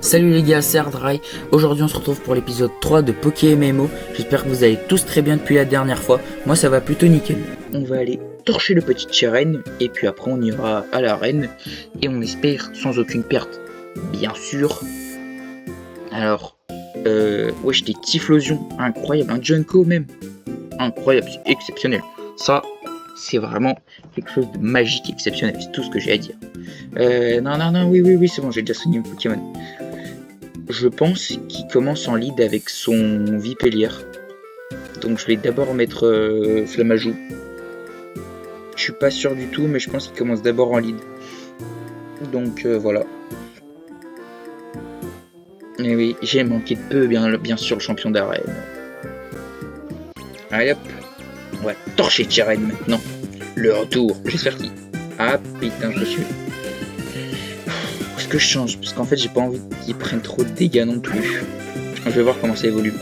Salut les gars, c'est Ardrai. Aujourd'hui on se retrouve pour l'épisode 3 de PokéMMO. J'espère que vous allez tous très bien depuis la dernière fois. Moi ça va plutôt nickel. On va aller torcher le petit Cheren et puis après on ira à l'arène et on espère sans aucune perte. Bien sûr. Alors, wesh des Typhlosion, incroyable, un Junko même. Incroyable, c'est exceptionnel. Ça, c'est vraiment quelque chose de magique, exceptionnel, c'est tout ce que j'ai à dire. Non, oui, c'est bon, j'ai déjà soigné mon Pokémon. Je pense qu'il commence en lead avec son Vipellier. Donc je vais d'abord mettre Flamajou. Je suis pas sûr du tout, mais je pense qu'il commence d'abord en lead. Donc voilà. Et oui, j'ai manqué de peu, bien sûr, le champion d'arène. Allez hop. On va torcher Cheren maintenant. Le retour. J'espère qu'il... Ah putain, je suis... Est-ce que je change? Parce qu'en fait, j'ai pas envie qu'ils prennent trop de dégâts non plus. Je vais voir comment ça évolue.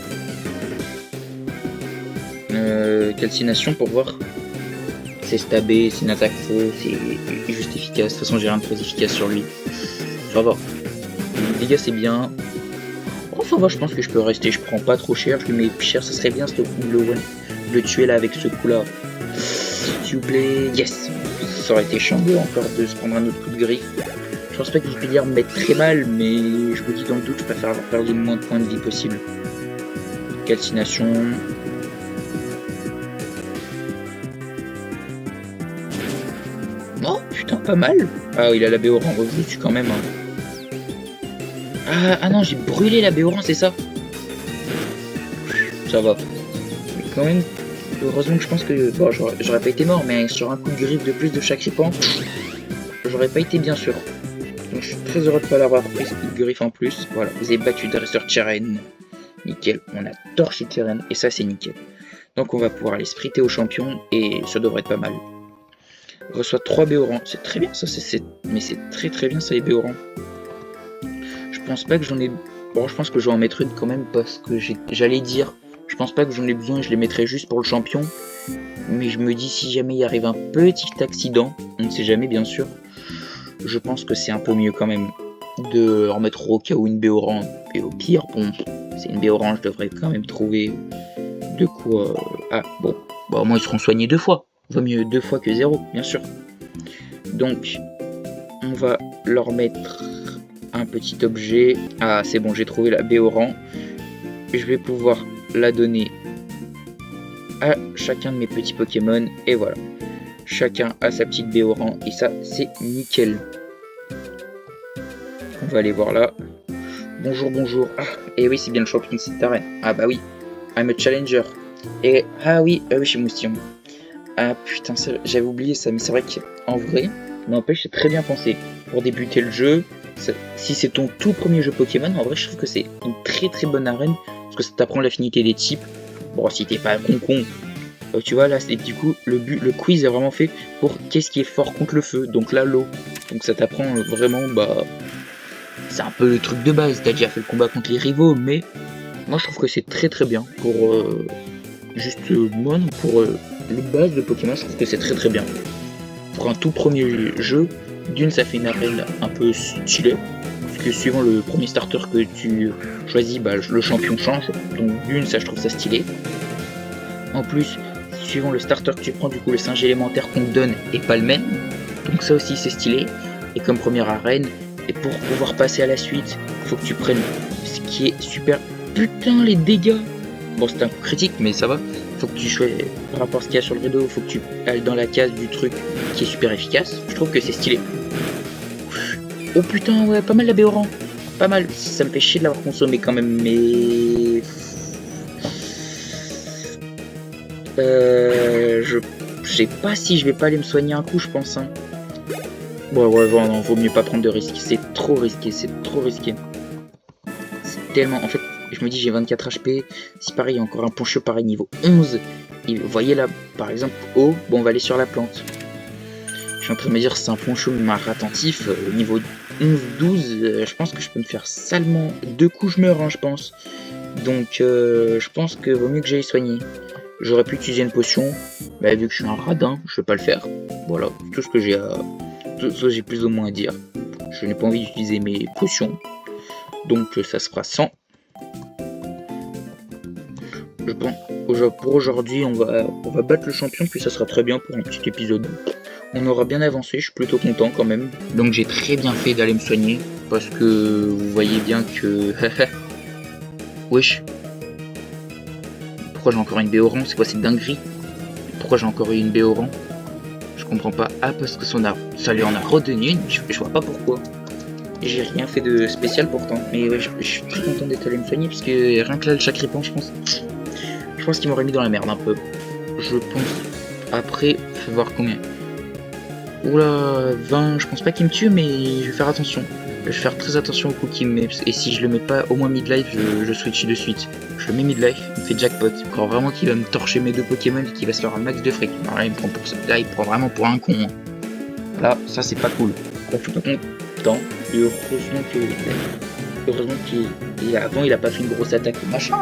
Calcination pour voir. C'est stabé, c'est une attaque faux, c'est juste efficace. De toute façon, j'ai rien de très efficace sur lui. Ça va. Les dégâts, c'est bien. Oh, ça va, je pense que je peux rester. Je prends pas trop cher. Je lui mets cher. Ça serait bien ce coup de le tuer là avec ce coup-là. S'il vous plaît. Yes. Ça aurait été chiant encore de se prendre un autre coup de griffe. Je pense pas que Vipellier me mette très mal, mais je me dis dans le doute, je préfère avoir perdu le moins de points de vie possible. Calcination. Oh putain, pas mal. Ah, il a la Béoran revue dessus quand même. Hein. Ah non, j'ai brûlé la Béoran, c'est ça. Ça va. Mais quand même, heureusement que je pense que... Bon, j'aurais pas été mort, mais sur un coup de griffe de plus de chaque ripant, j'aurais pas été bien sûr. Donc je suis très heureux de ne pas l'avoir pris ce coup de griffe en plus. Voilà, vous avez battu Dresseur Cheren. Nickel, on a torché Cheren et ça c'est nickel. Donc on va pouvoir aller spriter au champion et ça devrait être pas mal. Reçoit 3 Béorans, c'est très bien ça, mais c'est très bien ça les Béorans. Je pense pas que j'en ai... Bon, je pense que je vais en mettre une quand même parce que j'allais dire, je pense pas que j'en ai besoin, je les mettrai juste pour le champion. Mais je me dis si jamais il arrive un petit accident, on ne sait jamais bien sûr. Je pense que c'est un peu mieux quand même de remettre au cas où une Béoran. Et au pire, bon, c'est une Béoran, je devrais quand même trouver de quoi... Ah, bon, au moins ils seront soignés 2 fois. Vaut mieux 2 fois que 0, bien sûr. Donc, on va leur mettre un petit objet. Ah, c'est bon, j'ai trouvé la Béoran. Je vais pouvoir la donner à chacun de mes petits Pokémon. Et voilà. Chacun a sa petite Béoran et ça c'est nickel. On va aller voir là. Bonjour. Ah, et oui c'est bien le champion de cette arène. Ah bah oui. I'm a challenger. Et ah oui, je suis moustillon. Ah putain, j'avais oublié ça, mais c'est vrai qu'en vrai, n'empêche c'est très bien pensé. Pour débuter le jeu, si c'est ton tout premier jeu Pokémon, en vrai je trouve que c'est une très bonne arène. Parce que ça t'apprend l'affinité des types. Bon si t'es pas con. Tu vois là, c'est du coup le quiz est vraiment fait pour qu'est-ce qui est fort contre le feu, donc là l'eau. Donc ça t'apprend vraiment, c'est un peu le truc de base. T'as déjà fait le combat contre les rivaux, mais moi je trouve que c'est très bien pour pour les bases de Pokémon. Je trouve que c'est très bien pour un tout premier jeu. D'une, ça fait une arène un peu stylée parce que suivant le premier starter que tu choisis, le champion change. Donc d'une, ça je trouve ça stylé. En plus, suivant le starter que tu prends, du coup le singe élémentaire qu'on te donne est pas le même. Donc ça aussi c'est stylé. Et comme première arène, et pour pouvoir passer à la suite, faut que tu prennes ce qui est super... Putain les dégâts. Bon c'est un coup critique mais ça va. Faut que tu choisisses par rapport à ce qu'il y a sur le rideau, faut que tu ailles dans la case du truc qui est super efficace. Je trouve que c'est stylé. Oh putain ouais, pas mal la Béoran. Pas mal. Ça me fait chier de l'avoir consommé quand même, mais... Je sais pas si je vais pas aller me soigner un coup, je pense. Hein. Bon, non, vaut mieux pas prendre de risques. C'est trop risqué. C'est tellement... En fait, je me dis, j'ai 24 HP. Si pareil, il y a encore un poncho pareil niveau 11. Et vous voyez là, par exemple, bon, on va aller sur la plante. Je suis en train de me dire, c'est un poncho attentif. Niveau 11-12, je pense que je peux me faire salement 2 coups, je meurs, hein, je pense. Donc, je pense que vaut mieux que j'aille soigner. J'aurais pu utiliser une potion, mais vu que je suis un radin, je vais pas le faire. Voilà, tout ce que j'ai plus ou moins à dire. Je n'ai pas envie d'utiliser mes potions. donc ça se fera 100. Je pense, pour aujourd'hui, on va battre le champion, puis ça sera très bien pour un petit épisode. On aura bien avancé, je suis plutôt content quand même. Donc j'ai très bien fait d'aller me soigner, parce que vous voyez bien que... Wesh. Pourquoi j'ai encore une B au rang? C'est quoi cette dinguerie? Pourquoi j'ai encore eu une B au rang? Je comprends pas. Ah, parce que ça lui en a redonné une, je vois pas pourquoi. J'ai rien fait de spécial pourtant, mais ouais, je suis très content d'être allé me soigner, parce que rien que là, le chacripant, je pense qu'il m'aurait mis dans la merde un peu. Je pense. Après, faut voir combien. Oula, 20, je pense pas qu'il me tue, mais je vais faire attention. Je vais faire très attention au coup qu'il me met. Et si je le mets pas au moins mid-life, je switch de suite. Je le mets mid-life, il me fait jackpot. Je crois vraiment qu'il va me torcher mes deux Pokémon et qu'il va se faire un max de fric. Alors là, il me prend pour ça. Là, il prend vraiment pour un con. Là, ça c'est pas cool. Je suis pas content. Et heureusement qu'il avant il a pas fait une grosse attaque ou machin.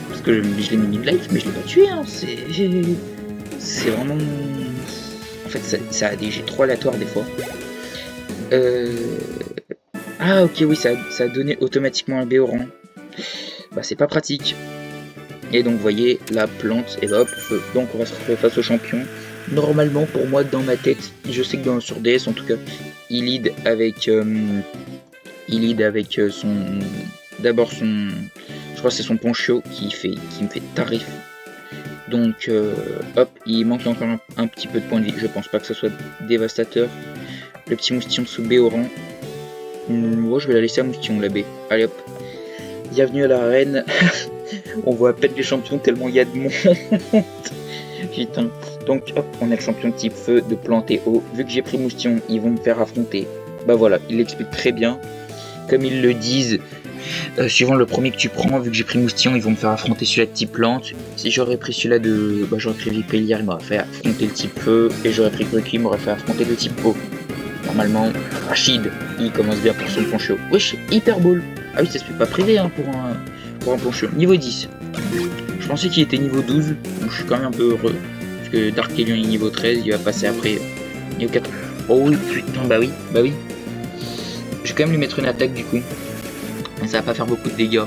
Parce que je l'ai mis mid-life, mais je l'ai pas tué. Hein. C'est vraiment. En fait, ça a des jets trop aléatoires des fois. Ah, ok, oui, ça a donné automatiquement un B au rang. Bah, c'est pas pratique. Et donc, vous voyez, la plante, et hop, feu. Donc, on va se retrouver face au champion. Normalement, pour moi, dans ma tête, je sais que sur DS, en tout cas, il lead avec son. D'abord, son. Je crois que c'est son poncho qui me fait tarif. Donc, hop, il manque encore un petit peu de points de vie. Je pense pas que ça soit dévastateur. Le petit moustillon sous B au rang. Moi, je vais la laisser à moustillon, la B. Allez hop. Bienvenue à l'arène. On voit à peine les champions tellement il y a de monde. Putain. Donc, hop, on a le champion de type feu, de plante et eau. Vu que j'ai pris moustillon, ils vont me faire affronter. Bah voilà, ils l'expliquent très bien. Comme ils le disent, suivant le premier que tu prends, vu que j'ai pris moustillon, ils vont me faire affronter celui-là de type plante. Si j'aurais pris celui-là de... Bah j'aurais pris Vipellier, il m'aurait fait affronter le type feu. Et j'aurais pris Grucky, il m'aurait fait affronter le type eau. Normalement, Rachid, il commence bien pour son poncho. Wesh, hyper ball. Ah oui, ça se fait pas privé hein, pour un poncho. Niveau 10. Je pensais qu'il était niveau 12, donc je suis quand même un peu heureux. Parce que Dark Elion est niveau 13, il va passer après niveau 4. Oh oui, putain, bah oui. Je vais quand même lui mettre une attaque du coup. Mais ça va pas faire beaucoup de dégâts.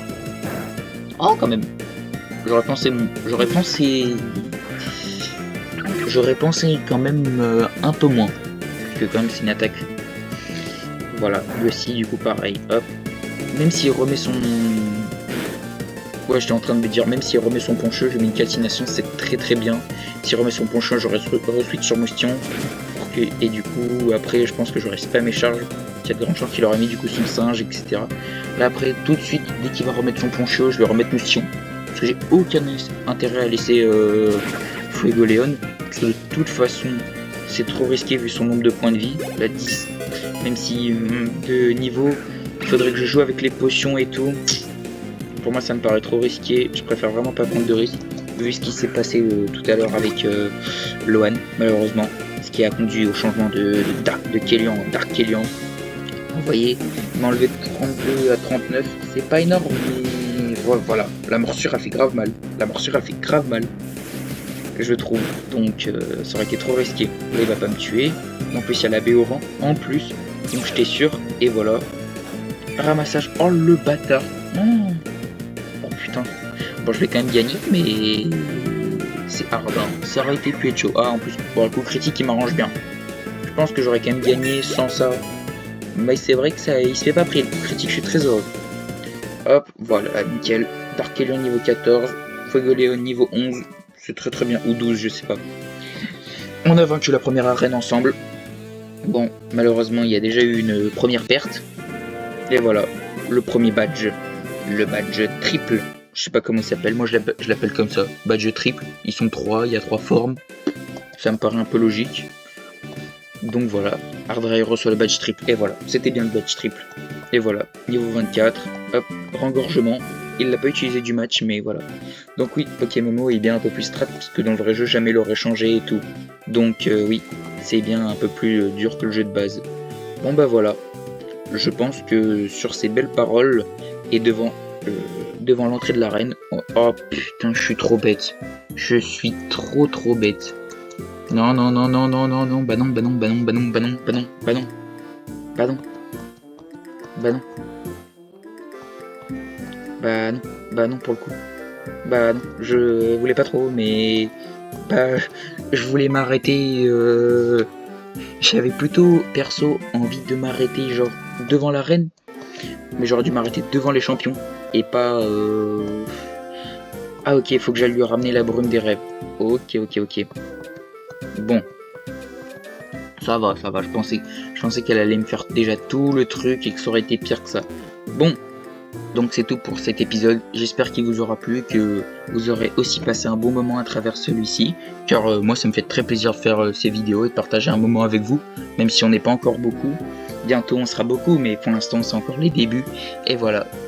Oh, quand même. J'aurais pensé quand même un peu moins. Parce que quand même c'est une attaque. Voilà, lui aussi du coup pareil. Hop. Même s'il remet son... Ouais, j'étais en train de me dire, même s'il remet son poncho, je mets une calcination, c'est très très bien. S'il remet son poncho, j'aurais re-switch sur moustillon. Et du coup, après, je pense que j'aurais spam mes charges. Il y a de grandes chances qu'il aurait mis du coup son singe, etc. Là après, tout de suite, dès qu'il va remettre son poncho, je vais remettre moustillon. Parce que j'ai aucun intérêt à laisser Fuegoleon. Parce que de toute façon, c'est trop risqué vu son nombre de points de vie. La 10. Même si de niveau, il faudrait que je joue avec les potions et tout. Pour moi, ça me paraît trop risqué. Je préfère vraiment pas prendre de risques. Vu ce qui s'est passé tout à l'heure avec Loan, malheureusement. Ce qui a conduit au changement de Kelly en Dark Kelly. Vous voyez, il m'a enlevé de 32 à 39. C'est pas énorme, mais voilà. La morsure, elle fait grave mal. Je trouve. Donc, ça aurait été trop risqué. Là, il va pas me tuer. En plus, il y a la B au rang. En plus, donc j'étais sûr. Et voilà. Ramassage. Oh, le bâtard. Oh putain. Bon, je vais quand même gagner, mais c'est hard. Hein. Ça aurait été plus chaud. Ah, en plus, bon, le coup critique, il m'arrange bien. Je pense que j'aurais quand même gagné sans ça. Mais c'est vrai que ça, il se fait pas pris. Le coup critique, je suis très heureux. Hop, voilà, nickel. Dark Elion niveau 14. Fuegoleon niveau 11. C'est très très bien. Ou 12, je sais pas. On a vaincu la première arène ensemble. Bon, malheureusement, il y a déjà eu une première perte. Et voilà, le premier badge. Le badge triple. Je sais pas comment il s'appelle, moi je l'appelle comme ça. Badge triple. Ils sont 3, il y a 3 formes. Ça me paraît un peu logique. Donc voilà, Hardray reçoit le badge triple. Et voilà, c'était bien le badge triple. Et voilà, niveau 24. Hop, rengorgement. Il l'a pas utilisé du match, mais voilà. Donc oui, Pokémon est bien un peu plus strat, parce que dans le vrai jeu, jamais il l'aurait changé et tout. Donc oui, c'est bien un peu plus dur que le jeu de base. Bon bah voilà. Je pense que sur ces belles paroles, et devant l'entrée de l'arène... Oh putain, je suis trop bête. Je suis trop bête. Non, bah non. Bah non, bah non pour le coup. Bah non, je voulais pas trop, mais bah je voulais m'arrêter. J'avais plutôt perso envie de m'arrêter genre devant l'arène, mais j'aurais dû m'arrêter devant les champions et pas. Ah ok, faut que j'aille lui ramener la brume des rêves. Ok, ok, ok. Bon, ça va. Je pensais qu'elle allait me faire déjà tout le truc et que ça aurait été pire que ça. Bon, donc c'est tout pour cet épisode. J'espère qu'il vous aura plu, que vous aurez aussi passé un bon moment à travers celui-ci. Car moi ça me fait très plaisir de faire ces vidéos et de partager un moment avec vous, même si on n'est pas encore beaucoup. Bientôt on sera beaucoup, mais pour l'instant c'est encore les débuts. Et voilà.